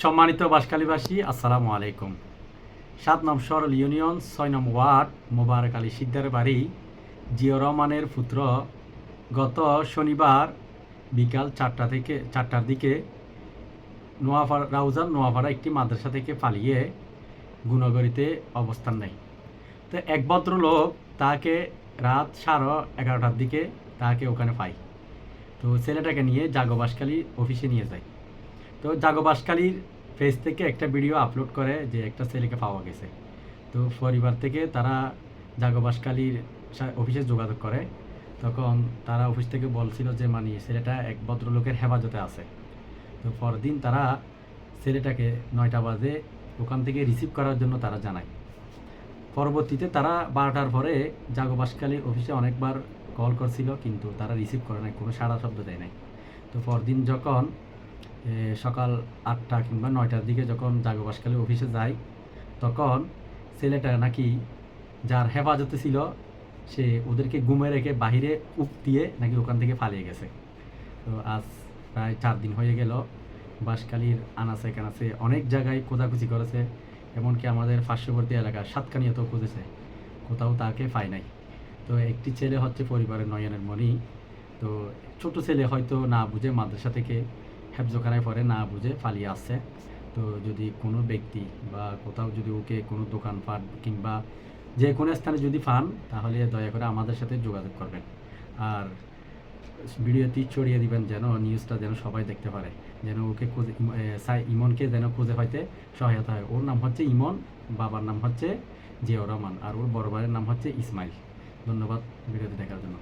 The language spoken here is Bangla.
সম্মানিত বাঁশখালীবাসী, আসসালামু আলাইকুম। ৭ নং সরল ইউনিয়ন ৬ নং ওয়ার্ড মোবারক আলী সিকদার বাড়ি জিয়াউর রহমানের পুত্র গত শনিবার বিকাল ৪টার দিকে নোয়াপাড়া একটি মাদ্রাসা থেকে পালিয়ে গুণগরীতে অবস্থান নেয়। তো এক ভদ্রলোক তাকে রাত 11:30টার দিকে তাকে ওখানে পায়। তো ছেলেটাকে নিয়ে জাগো বাঁশখালী অফিসে নিয়ে যায়। তো জাগো বাঁশখালীর পেজ থেকে একটা ভিডিও আপলোড করে যে একটা ছেলেকে পাওয়া গেছে। তো পরিবার থেকে তারা জাগো বাঁশখালীর অফিসে যোগাযোগ করে। তখন তারা অফিস থেকে বলছিল যে ছেলেটা এক ভদ্রলোকের হেফাজতে আছে। তো পরদিন তারা ছেলেটাকে ৯টা বাজে ওখান থেকে রিসিভ করার জন্য তারা জানায়। পরবর্তীতে তারা 12টার পরে জাগো বাঁশখালী অফিসে অনেকবার কল করছিল, কিন্তু তারা রিসিভ করে নাই, কোনো সাড়া শব্দ দেয় নাই। তো পরদিন যখন সকাল 8টা কিংবা 9টার দিকে যখন জাগো বাঁশখালী অফিসে যায়, তখন ছেলেটা নাকি যার হেফাজতে ছিল সে ওদেরকে গুমে রেখে বাহিরে উপ দিয়ে নাকি ওখান থেকে পালিয়ে গেছে। তো আজ প্রায় 4 দিন হয়ে গেল। বাঁশখালীর আনাচে কানাচে অনেক জায়গায় খোঁজাখুঁজি করেছে, এমনকি আমাদের পার্শ্ববর্তী এলাকা সাতকানিয়াতেও খুঁজেছে, কোথাও তাকে পায় নাই। তো একটি ছেলে হচ্ছে পরিবারের নয়নের মণি। তো ছোট ছেলে হয়তো না বুঝে মাদ্রাসা থেকে হেফজোখানায় পড়ে, না বুঝে পালিয়ে আসছে। তো যদি কোনো ব্যক্তি বা কোথাও যদি ওকে কোনো দোকানপাট কিংবা যে কোনো স্থানে যদি পান, তাহলে দয়া করে আমাদের সাথে যোগাযোগ করবেন। আর ভিডিওটি ছড়িয়ে দিবেন যেন নিউজটা যেন সবাই দেখতে পারে, যেন ওকে ইমনকে যেন খুঁজে পাইতে সহায়তা হয়। ওর নাম হচ্ছে ইমন, বাবার নাম হচ্ছে জিয়াউর রহমান, আর ওর বড় ভাইয়ের নাম হচ্ছে ইসমাইল। ধন্যবাদ ভিডিওটি দেখার জন্য।